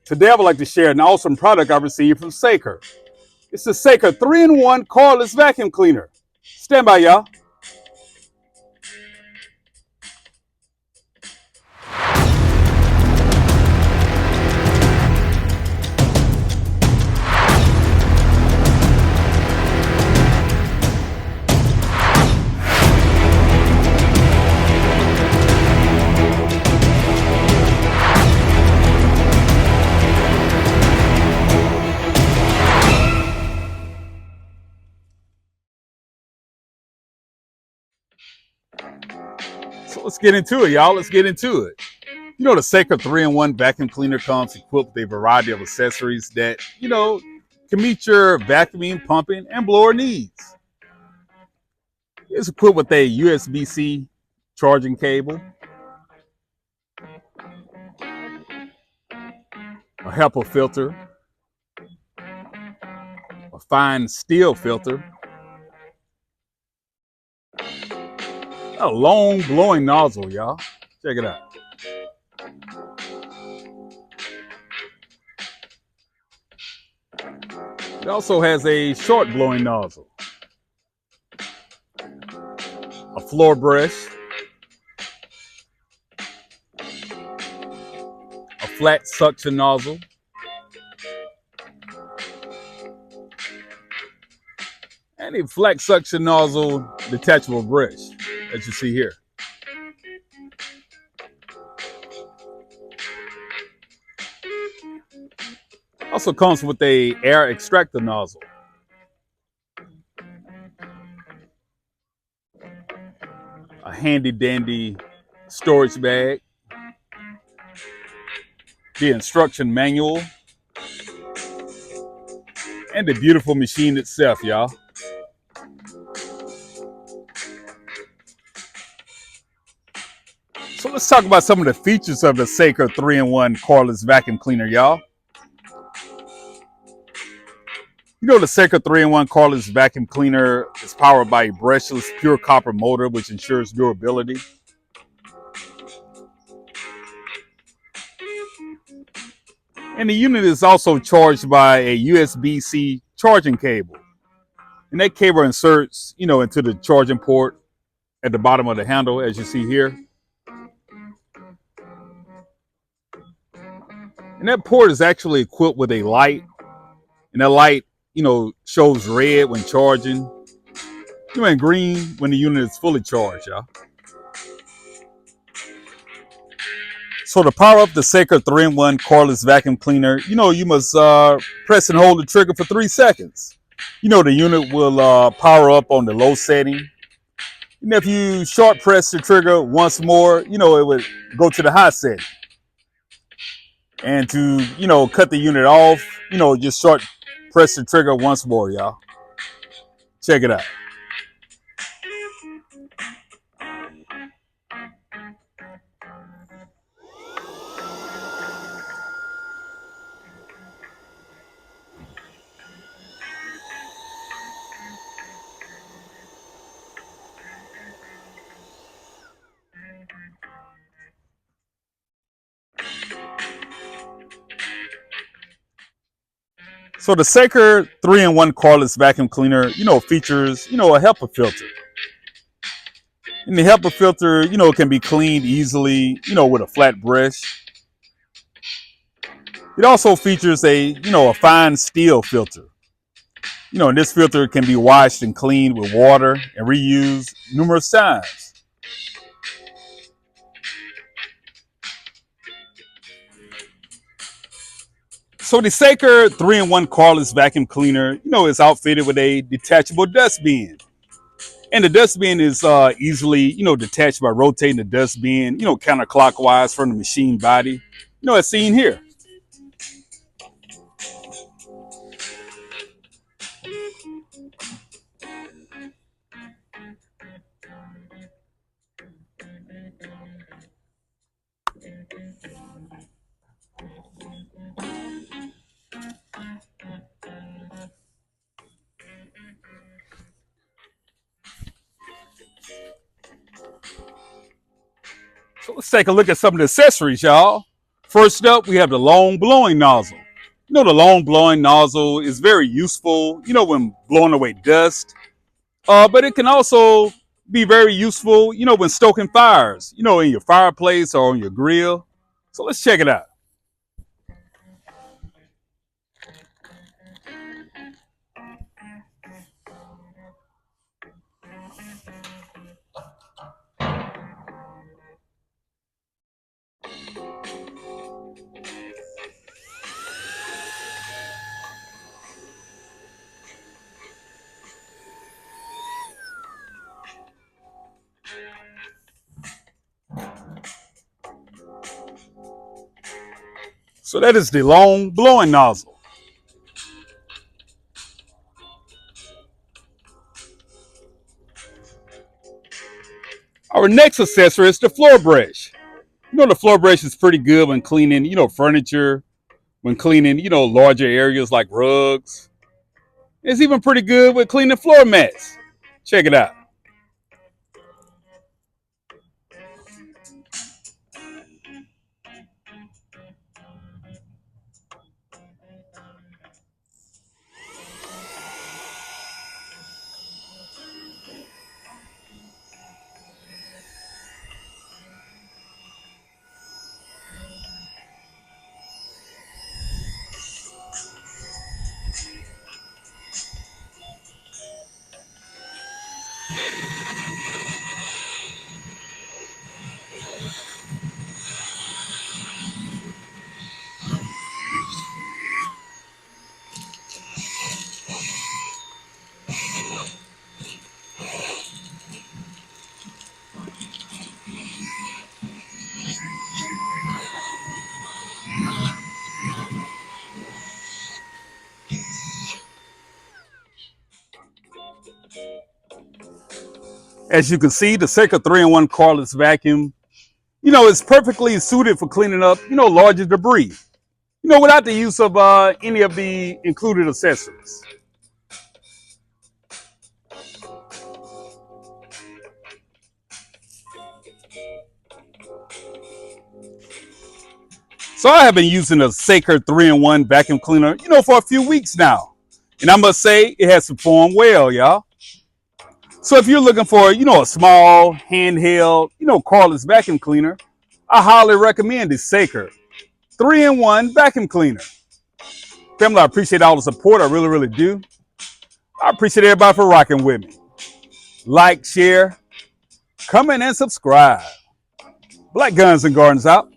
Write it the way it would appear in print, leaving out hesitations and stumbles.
Today I would like to share an awesome product I received from Saker. It's the Saker 3-in-1 cordless vacuum cleaner. Stand by, y'all. So let's get into it, y'all. Let's get into it. You know, the Saker 3-in-1 vacuum cleaner comes equipped with a variety of accessories that, can meet your vacuuming, pumping, and blower needs. It's equipped with a USB-C charging cable, a HEPA filter, a fine steel filter, a long blowing nozzle, y'all. Check it out. It also has a short blowing nozzle, a floor brush, a flat suction nozzle, and a flat suction nozzle detachable brush, as you see here. Also comes with a air extractor nozzle, a handy dandy storage bag, the instruction manual, and the beautiful machine itself, y'all. So let's talk about some of the features of the Saker 3-in-1 cordless vacuum cleaner, y'all. You know, the Saker 3-in-1 cordless vacuum cleaner is powered by a brushless pure copper motor, which ensures durability. And the unit is also charged by a USB-C charging cable. And that cable inserts, into the charging port at the bottom of the handle, as you see here. And that port is actually equipped with a light. And that light, shows red when charging, and green when the unit is fully charged, y'all. So to power up the Saker 3-in-1 cordless vacuum cleaner, you must press and hold the trigger for 3 seconds. The unit will power up on the low setting. And if you short press the trigger once more, it would go to the high setting. And to, cut the unit off, just short press the trigger once more, y'all. Check it out. So the Saker 3-in-1 cordless vacuum cleaner, features, a HEPA filter. And the HEPA filter, can be cleaned easily, with a flat brush. It also features a fine steel filter. And this filter can be washed and cleaned with water and reused numerous times. So the Saker 3-in-1 cordless vacuum cleaner, is outfitted with a detachable dustbin. And the dustbin is easily, detached by rotating the dustbin, counterclockwise from the machine body, as seen here. So let's take a look at some of the accessories, y'all. First up, we have the long blowing nozzle. The long blowing nozzle is very useful, when blowing away dust. But it can also be very useful, when stoking fires, in your fireplace or on your grill. So let's check it out. So that is the long blowing nozzle. Our next accessory is the floor brush. The floor brush is pretty good when cleaning, furniture, when cleaning, larger areas like rugs. It's even pretty good with cleaning floor mats. Check it out. As you can see, the Seika 3-in-1 cordless vacuum, is perfectly suited for cleaning up, larger debris, without the use of any of the included accessories. So I have been using the Seika 3-in-1 vacuum cleaner, for a few weeks now. And I must say, it has performed well, y'all. So if you're looking for, a small, handheld, cordless vacuum cleaner, I highly recommend the Seika 3-in-1 vacuum cleaner. Family, I appreciate all the support. I really, really do. I appreciate everybody for rocking with me. Like, share, comment, and subscribe. Black Guns and Gardens out.